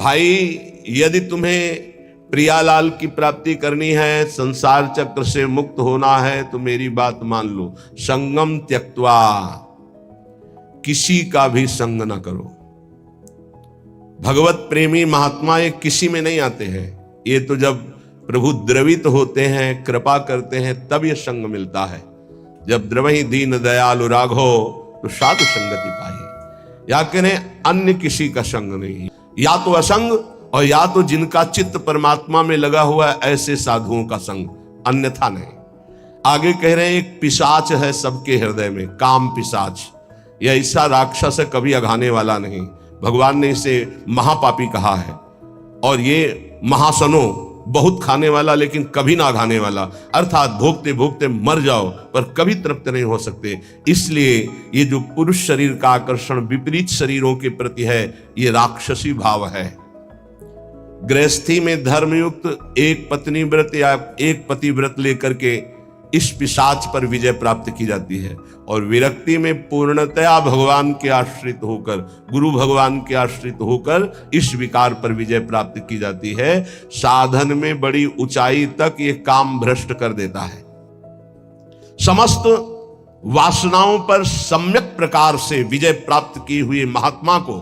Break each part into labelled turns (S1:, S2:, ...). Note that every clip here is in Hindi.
S1: भाई यदि तुम्हें प्रियालाल की प्राप्ति करनी है, संसार चक्र से मुक्त होना है, तो मेरी बात मान लो, संगम त्यक्त्वा, किसी का भी संग ना करो। भगवत प्रेमी महात्मा ये किसी में नहीं आते हैं, ये तो जब प्रभु द्रवित होते हैं, कृपा करते हैं, तब ये संग मिलता है। जब द्रवहि दीन दयालु राघो तो साधु संगति पाई। या कहें अन्य किसी का संग नहीं, या तो असंग और या तो जिनका चित्त परमात्मा में लगा हुआ है, ऐसे साधुओं का संग, अन्यथा नहीं। आगे कह रहे हैं एक पिशाच है सबके हृदय में, काम पिशाच। यह ऐसा राक्षस है, कभी अघाने वाला नहीं। भगवान ने इसे महापापी कहा है। और ये महासनो, बहुत खाने वाला लेकिन कभी ना अघाने वाला, अर्थात भोगते भोगते मर जाओ पर कभी तृप्त नहीं हो सकते। इसलिए ये जो पुरुष शरीर का आकर्षण विपरीत शरीरों के प्रति है, ये राक्षसी भाव है। गृहस्थी में धर्मयुक्त एक पत्नी व्रत या एक पति व्रत लेकर के इस पिशाच पर विजय प्राप्त की जाती है। और विरक्ति में पूर्णतया भगवान के आश्रित होकर, गुरु भगवान के आश्रित होकर इस विकार पर विजय प्राप्त की जाती है। साधन में बड़ी ऊंचाई तक ये काम भ्रष्ट कर देता है। समस्त वासनाओं पर सम्यक प्रकार से विजय प्राप्त की हुई महात्मा को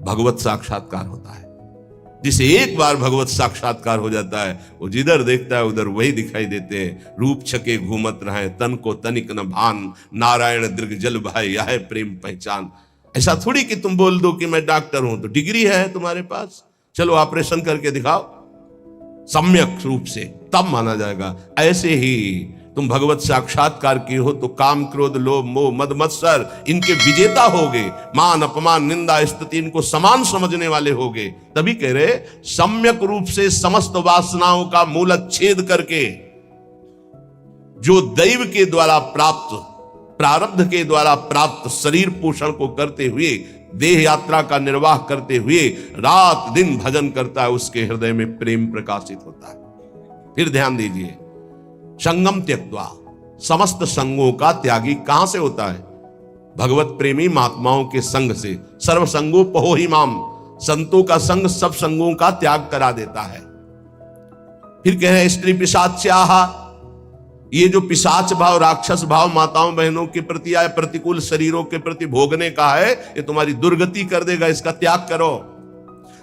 S1: भगवत साक्षात्कार होता है। जिसे एक बार भगवत साक्षात्कार हो जाता है, वो जिधर देखता है उधर वही दिखाई देते हैं। रूप छके घूमत रहे, तन को तनिक न भान, नारायण दीर्घ जल भाई, यह प्रेम पहचान। ऐसा थोड़ी कि तुम बोल दो कि मैं डॉक्टर हूं, तो डिग्री है तुम्हारे पास, चलो ऑपरेशन करके दिखाओ, सम्यक रूप से, तब माना जाएगा। ऐसे ही तुम भगवत साक्षात्कार की हो तो काम क्रोध लोभ मोह मद मत्सर इनके विजेता होगे। मान अपमान निंदा स्तुति इनको समान समझने वाले होगे। तभी कह रहे सम्यक रूप से समस्त वासनाओं का मूलच्छेद करके जो दैव के द्वारा प्राप्त, प्रारब्ध के द्वारा प्राप्त शरीर पोषण को करते हुए, देह यात्रा का निर्वाह करते हुए रात दिन भजन करता है, उसके हृदय में प्रेम प्रकाशित होता है। फिर ध्यान दीजिए, संगम त्यक्त्वा, समस्त संगों का त्यागी कहां से होता है? भगवत प्रेमी महात्माओं के संग से। सर्व संगो पहोहि माम, संतों का संग सब संगों का त्याग करा देता है। फिर कह रहे स्त्री पिशाच्याह, ये जो पिशाच भाव, राक्षस भाव माताओं बहनों के प्रति आए, प्रतिकूल शरीरों के प्रति भोगने का है, ये तुम्हारी दुर्गति कर देगा, इसका त्याग करो।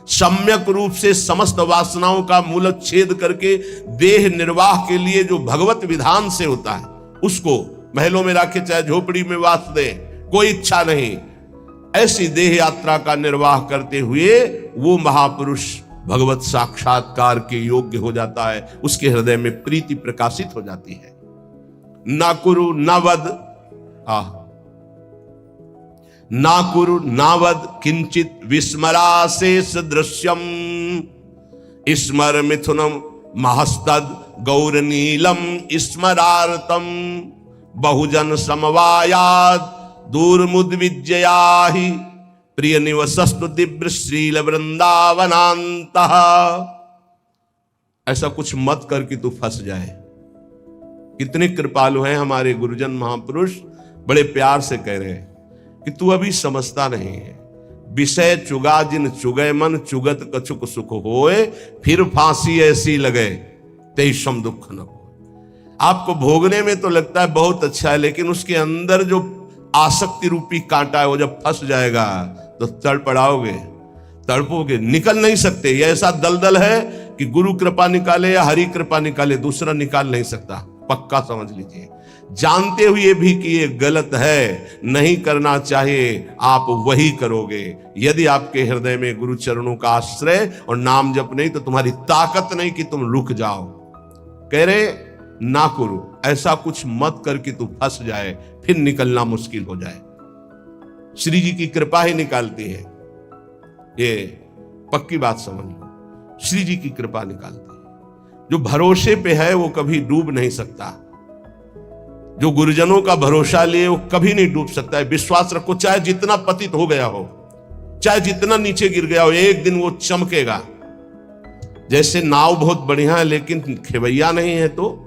S1: सम्यक रूप से समस्त वासनाओं का मूलच्छेद करके देह निर्वाह के लिए जो भगवत विधान से होता है, उसको महलों में रखे चाहे झोपड़ी में वास दे, कोई इच्छा नहीं, ऐसी देह यात्रा का निर्वाह करते हुए वो महापुरुष भगवत साक्षात्कार के योग्य हो जाता है। उसके हृदय में प्रीति प्रकाशित हो जाती है। ना कुरु ना वद, ना कुरु नावद किंचित विस्मराशेष दृश्यम, स्मर मिथुनम महस्तद गौर नीलम स्मरार्तम, बहुजन समवायाद दूरमुद्विजयाहि, प्रिय निवसस्तु दिव्य श्रील वृंदावनांतः। ऐसा कुछ मत कर कि तू फंस जाए। कितने कृपालु हैं हमारे गुरुजन महापुरुष, बड़े प्यार से कह रहे हैं कि तू अभी समझता नहीं है। विषय चुगा जिन चुगे मन, चुगत कछुक सुख होए, फिर फांसी ऐसी लगे तेईसम दुख न हो। आपको भोगने में तो लगता है बहुत अच्छा है, लेकिन उसके अंदर जो आसक्ति रूपी कांटा है, वो जब फंस जाएगा तो तड़पड़ाओगे, तड़पोगे, निकल नहीं सकते। ये ऐसा दलदल है कि गुरु कृपा निकाले या हरि कृपा निकाले, दूसरा निकाल नहीं सकता, पक्का समझ लीजिए। जानते हुए भी कि ये गलत है, नहीं करना चाहिए, आप वही करोगे। यदि आपके हृदय में गुरु चरणों का आश्रय और नाम जप नहीं, तो तुम्हारी ताकत नहीं कि तुम रुक जाओ। कह रहे ना करो, ऐसा कुछ मत कर कि तू फंस जाए, फिर निकलना मुश्किल हो जाए। श्री जी की कृपा ही निकालती है, ये पक्की बात समझ लो। श्री जी की कृपा निकालती है। जो भरोसे पे है वो कभी डूब नहीं सकता। जो गुरुजनों का भरोसा लिए वो कभी नहीं डूब सकता है। विश्वास रखो, चाहे जितना पतित हो गया हो, चाहे जितना नीचे गिर गया हो, एक दिन वो चमकेगा। जैसे नाव बहुत बढ़िया है लेकिन खेवैया नहीं है, तो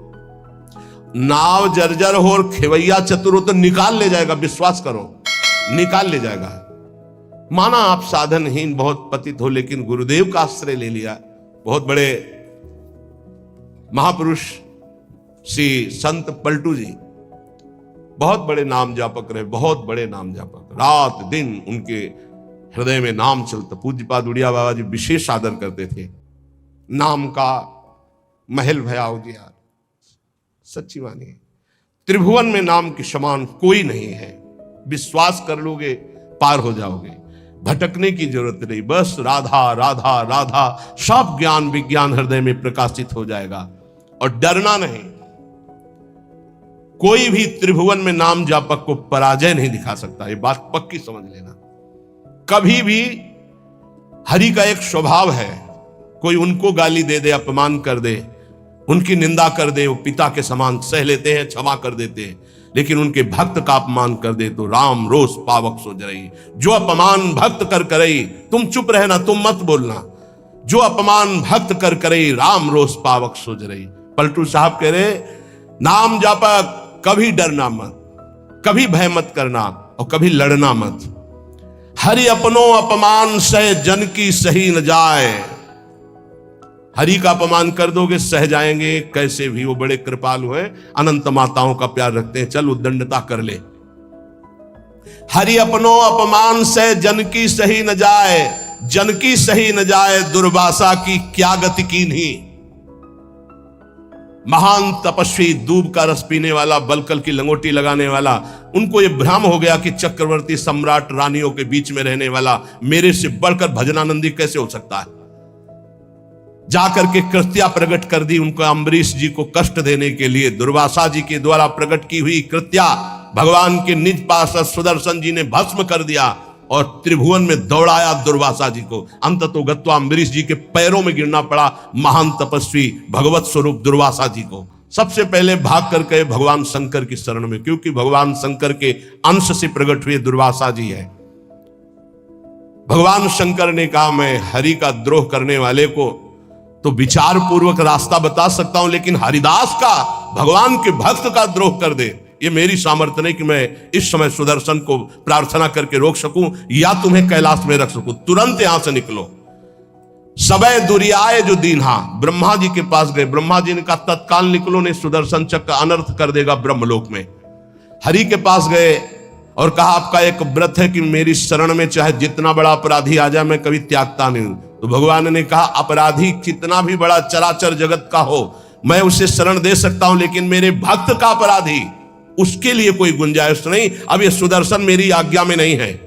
S1: नाव जर्जर हो और खेवैया चतुर हो तो निकाल ले जाएगा, विश्वास करो, निकाल ले जाएगा। माना आप साधनहीन बहुत पतित हो, लेकिन गुरुदेव का आश्रय ले लिया। बहुत बड़े महापुरुष श्री संत पलटू जी बहुत बड़े नाम जापक रहे, बहुत बड़े नाम जापक, रात दिन उनके हृदय में नाम चलता। पूज्यपाद उड़िया बाबा जी विशेष आदर करते थे। नाम का महल भया उजियार, सच्ची मानिए त्रिभुवन में नाम के समान कोई नहीं है। विश्वास कर लोगे पार हो जाओगे, भटकने की जरूरत नहीं। बस राधा राधा राधा, सब ज्ञान विज्ञान हृदय में प्रकाशित हो जाएगा। और डरना नहीं, कोई भी त्रिभुवन में नाम जापक को पराजय नहीं दिखा सकता। ये बात पक्की समझ लेना। कभी भी हरि का एक स्वभाव है, कोई उनको गाली दे दे, अपमान कर दे, उनकी निंदा कर दे, वो पिता के समान सह लेते हैं, क्षमा कर देते हैं। लेकिन उनके भक्त का अपमान कर दे तो राम रोष पावक सो जरई। जो अपमान भक्त कर करई, तुम चुप रहना, तुम मत बोलना। जो अपमान भक्त कर करई, राम रोष पावक सो जरई। पलटू साहब कह रहे, नाम जापक कभी डरना मत, कभी भय मत करना और कभी लड़ना मत। हरि अपनो अपमान सह जन की सही न जाए। हरि का अपमान कर दोगे सह जाएंगे कैसे भी, वो बड़े कृपालु हैं, अनंत माताओं का प्यार रखते हैं। चल उद्दंडता कर ले। हरि अपनो अपमान सह जन की सही न जाए, जन की सही न जाए, दुर्वासा की क्या गति की नहीं। महान तपस्वी, दूब का रस पीने वाला, बलकल की लंगोटी लगाने वाला, उनको यह भ्रम हो गया कि चक्रवर्ती सम्राट रानियों के बीच में रहने वाला मेरे से बढ़कर भजनानंदी कैसे हो सकता है। जाकर के कृत्या प्रकट कर दी उनको, अम्बरीश जी को कष्ट देने के लिए। दुर्वासा जी के द्वारा प्रकट की हुई कृत्या भगवान के निज पार्षद सुदर्शन जी ने भस्म कर दिया और त्रिभुवन में दौड़ाया दुर्वासा जी को। अंततो गत्वा अम्बरीश जी के पैरों में गिरना पड़ा महान तपस्वी भगवत स्वरूप दुर्वासा जी को। सबसे पहले भाग कर गए भगवान शंकर की शरण में, क्योंकि भगवान शंकर के अंश से प्रकट हुए दुर्वासा जी है। भगवान शंकर ने कहा, मैं हरि का द्रोह करने वाले को तो विचार पूर्वक रास्ता बता सकता हूं, लेकिन हरिदास का, भगवान के भक्त का द्रोह कर दे, ये मेरी सामर्थ्य नहीं कि मैं इस समय सुदर्शन को प्रार्थना करके रोक सकूं या तुम्हें कैलाश में रख सकूं। तुरंत यहां से निकलो। सबय दुरियाए जो दीन्हा, ब्रह्मा जी के पास गए। ब्रह्मा जी ने कहा तत्काल निकलो, नहीं सुदर्शन चक्र अनर्थ कर देगा ब्रह्मलोक में। हरि के पास गए और कहा आपका एक व्रत है कि मेरी शरण में चाहे जितना बड़ा अपराधी आ जाए मैं कभी त्यागता नहीं हूं। तो भगवान ने कहा अपराधी कितना भी बड़ा चराचर जगत का हो मैं उसे शरण दे सकता हूं, लेकिन मेरे भक्त का अपराधी, उसके लिए कोई गुंजाइश नहीं। अब ये सुदर्शन मेरी आज्ञा में नहीं है।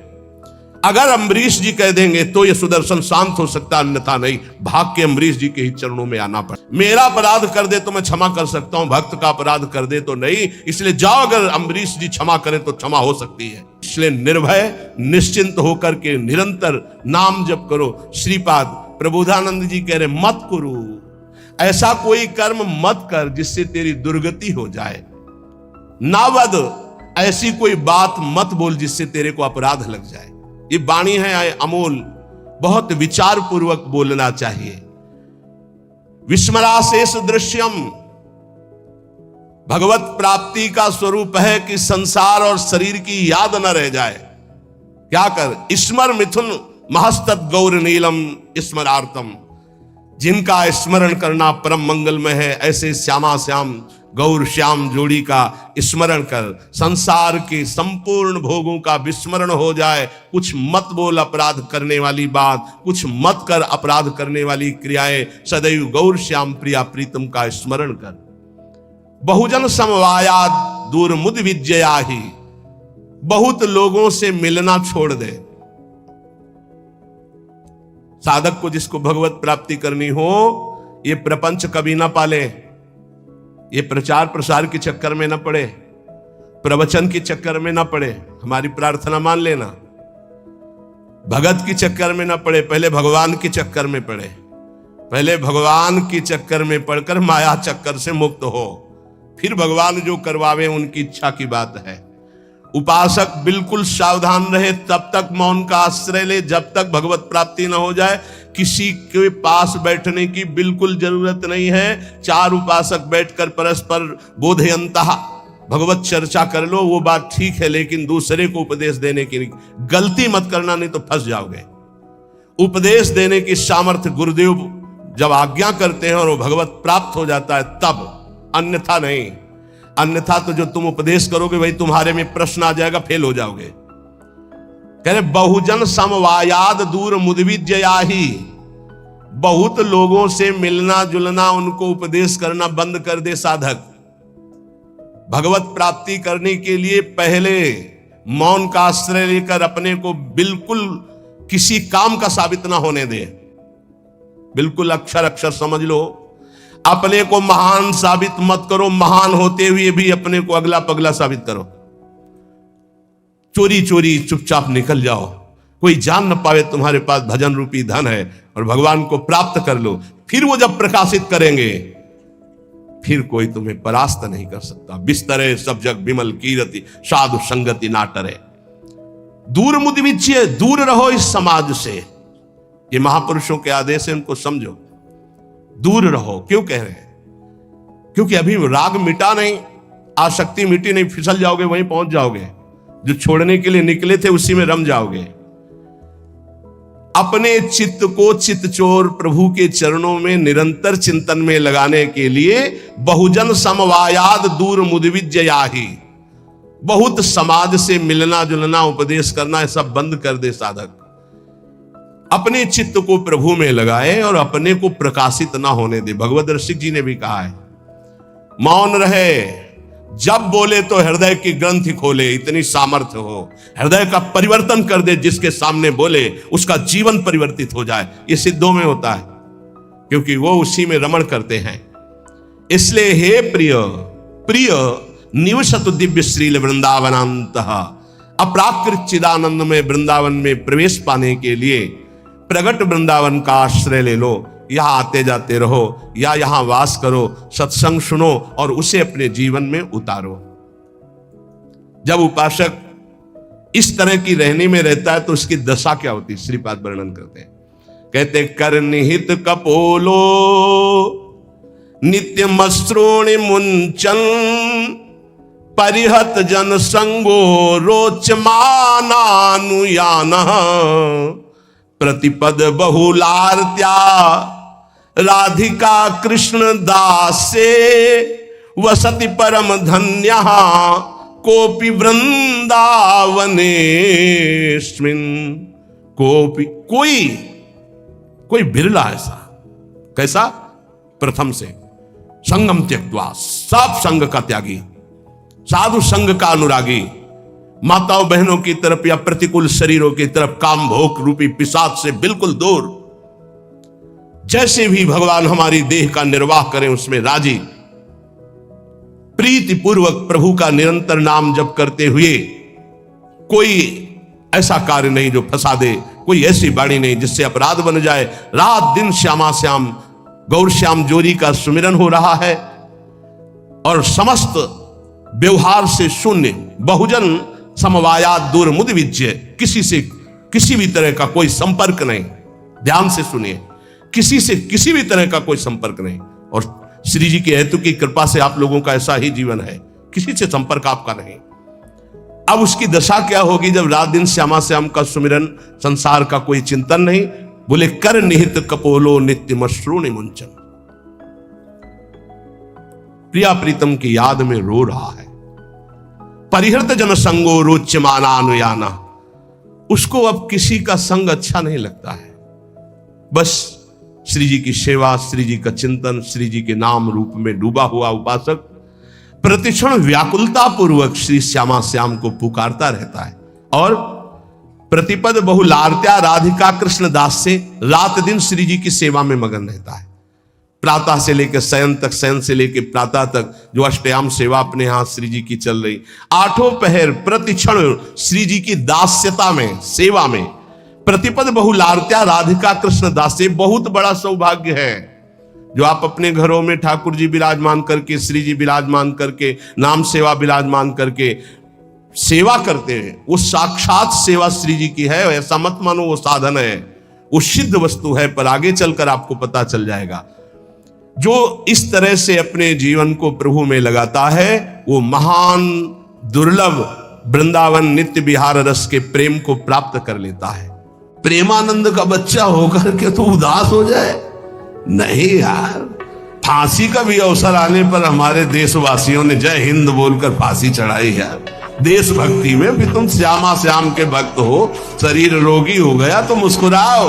S1: अगर अम्बरीश जी कह देंगे तो ये सुदर्शन शांत हो सकता, अन्यथा नहीं। भाग के अम्बरीश जी के ही चरणों में आना पड़े। मेरा अपराध कर दे तो मैं क्षमा कर सकता हूं, भक्त का अपराध कर दे तो नहीं। इसलिए जाओ, अगर अम्बरीश जी क्षमा करें तो क्षमा हो सकती है। इसलिए निर्भय निश्चिंत होकर के निरंतर नाम जप करो। श्रीपाद प्रबोधानंद जी कह रहे मत करो, ऐसा कोई कर्म मत कर जिससे तेरी दुर्गति हो जाए। नावद, ऐसी कोई बात मत बोल जिससे तेरे को अपराध लग जाए। ये वाणी है अमोल, बहुत विचार पूर्वक बोलना चाहिए। विस्मराशेष दृश्यम, भगवत प्राप्ति का स्वरूप है कि संसार और शरीर की याद न रह जाए। क्या कर, स्मर मिथुन महस्तत् गौर नीलम स्मरार्थम, जिनका स्मरण करना परम मंगलमय है, ऐसे श्यामा श्याम गौर श्याम जोड़ी का स्मरण कर। संसार के संपूर्ण भोगों का विस्मरण हो जाए। कुछ मत बोल अपराध करने वाली बात, कुछ मत कर अपराध करने वाली क्रियाएं। सदैव गौर श्याम प्रिया प्रीतम का स्मरण कर। बहुजन समवाया दूर मुद विजया ही, बहुत लोगों से मिलना छोड़ दे। साधक को जिसको भगवत प्राप्ति करनी हो, ये प्रपंच कभी ना पाले, ये प्रचार प्रसार के चक्कर में ना पड़े, प्रवचन के चक्कर में ना पड़े। हमारी प्रार्थना मान लेना, भगत के चक्कर में ना पड़े, पहले भगवान के चक्कर में पड़े। पहले भगवान के चक्कर में पड़कर माया चक्कर से मुक्त हो, फिर भगवान जो करवावे उनकी इच्छा की बात है। उपासक बिल्कुल सावधान रहे, तब तक मौन का आश्रय ले जब तक भगवत प्राप्ति न हो जाए। किसी के पास बैठने की बिल्कुल जरूरत नहीं है। चार उपासक बैठकर परस्पर बोधयंतः भगवत चर्चा कर लो, वो बात ठीक है, लेकिन दूसरे को उपदेश देने की गलती मत करना, नहीं तो फंस जाओगे। उपदेश देने की सामर्थ्य गुरुदेव जब आज्ञा करते हैं और वो भगवत प्राप्त हो जाता है तब, अन्यथा नहीं। अन्यथा तो जो तुम उपदेश करोगे वही तुम्हारे में प्रश्न आ जाएगा, फेल हो जाओगे। कह रहे बहुजन समवायाद दूर मुदविज्जयाहि, बहुत लोगों से मिलना जुलना, उनको उपदेश करना बंद कर दे साधक। भगवत प्राप्ति करने के लिए पहले मौन का आश्रय लेकर अपने को बिल्कुल किसी काम का साबित ना होने दे। बिल्कुल अक्षर अक्षर समझ लो, अपने को महान साबित मत करो, महान होते हुए भी अपने को अगला पगला साबित करो। चोरी चोरी चुपचाप निकल जाओ, कोई जान न पावे तुम्हारे पास भजन रूपी धन है, और भगवान को प्राप्त कर लो। फिर वो जब प्रकाशित करेंगे फिर कोई तुम्हें परास्त नहीं कर सकता। बिस्तरे सब जग विमल कीरति, साधु संगति ना टरे। दूर मुदविज्य, दूर रहो इस समाज से। ये महापुरुषों के आदेश है, उनको समझो। दूर रहो, क्यों कह रहे हैं? क्योंकि अभी राग मिटा नहीं, आसक्ति मिटी नहीं, फिसल जाओगे, वहीं पहुंच जाओगे। जो छोड़ने के लिए निकले थे उसी में रम जाओगे। अपने चित्त को चित्तचोर प्रभु के चरणों में निरंतर चिंतन में लगाने के लिए बहुजन समवायाद दूर मुदविज्जयाहि, बहुत समाज से मिलना जुलना, उपदेश करना, ये सब बंद कर दे साधक। अपने चित्त को प्रभु में लगाए और अपने को प्रकाशित ना होने दे। भगवत ऋषि जी ने भी कहा है, मौन रहे, जब बोले तो हृदय की ग्रंथि खोले, इतनी सामर्थ्य हो, हृदय का परिवर्तन कर दे। जिसके सामने बोले उसका जीवन परिवर्तित हो जाए। ये सिद्धों में होता है, क्योंकि वो उसी में रमण करते हैं। इसलिए हे प्रिय प्रिय निवसतु दिव्य श्रील वृंदावनांतः, अपराकृत चिदानंद में वृंदावन में प्रवेश पाने के लिए प्रगट वृंदावन का आश्रय ले लो। यहां आते जाते रहो या यहां वास करो, सत्संग सुनो और उसे अपने जीवन में उतारो। जब उपासक इस तरह की रहने में रहता है तो उसकी दशा क्या होती है, श्रीपाद वर्णन करते हैं। कहते कर निहित कपोलो नित्य मश्रोणि मुंचन, परिहत जन संगो रोचमानानुयान, प्रतिपद बहुलार्त्या राधिका कृष्ण दासे, वसति परम धन्य कोपि वृंदावनेस्मिन्। कोपि, कोई बिरला ऐसा। कैसा? प्रथम से संगम त्यक्त्वा, सब संग का त्यागी, साधु संग का अनुरागी, माताओं बहनों की तरफ या प्रतिकूल शरीरों की तरफ काम भोग रूपी पिशाच से बिल्कुल दूर। जैसे भी भगवान हमारी देह का निर्वाह करें उसमें राजी, प्रीति पूर्वक प्रभु का निरंतर नाम जप करते हुए, कोई ऐसा कार्य नहीं जो फंसा दे, कोई ऐसी वाणी नहीं जिससे अपराध बन जाए। रात दिन श्यामा श्याम गौर श्याम जोरी का सुमिरन हो रहा है और समस्त व्यवहार से शून्य, बहुजन समवायात दूर मुदविज्य, किसी से किसी भी तरह का कोई संपर्क नहीं। ध्यान से सुनिए, किसी से किसी भी तरह का कोई संपर्क नहीं। और श्री जी के हेतु की कृपा से आप लोगों का ऐसा ही जीवन है, किसी से संपर्क आपका नहीं। अब उसकी दशा क्या होगी जब रात दिन श्यामा श्याम का सुमिरन, संसार का कोई चिंतन नहीं। बोले कर निहित कपोलो नित्य मश्रूण मुंचन, प्रिया प्रीतम की याद में रो रहा है। परिहृत जन संगो रोच्यमाना अनुयाना, उसको अब किसी का संग अच्छा नहीं लगता है। बस श्री जी की सेवा, श्री जी का चिंतन, श्री जी के नाम रूप में डूबा हुआ उपासक प्रतिक्षण व्याकुलता पूर्वक श्री श्यामा श्याम को पुकारता रहता है और प्रतिपद बहुलार्त्या राधिका कृष्ण दास से रात दिन श्री जी की सेवा में मगन रहता है। प्रातः से लेकर शयन तक, शयन से लेकर प्रातः तक जो अष्टयाम सेवा अपने यहां श्री जी की चल रही, आठों पहर प्रतिक्षण श्री जी की दास्यता में, सेवा में। प्रतिपद बहुलार्त्या राधिका कृष्ण दास से बहुत बड़ा सौभाग्य है जो आप अपने घरों में ठाकुर जी विराजमान करके, श्री जी विराजमान करके, नाम सेवा विराजमान करके सेवा करते हैं। वो साक्षात सेवा श्री जी की है, ऐसा मत मानो वो साधन है, वो सिद्ध वस्तु है। पर आगे चलकर आपको पता चल जाएगा। जो इस तरह से अपने जीवन को प्रभु में लगाता है वो महान दुर्लभ वृंदावन नित्य विहार रस के प्रेम को प्राप्त कर लेता है। प्रेमानंद का बच्चा होकर के तो उदास हो जाए, नहीं यार। फांसी का भी अवसर आने पर हमारे देशवासियों ने जय हिंद बोलकर फांसी चढ़ाई यार, देशभक्ति में भी। तुम श्यामा श्याम के भक्त हो, शरीर रोगी हो गया तो मुस्कुराओ।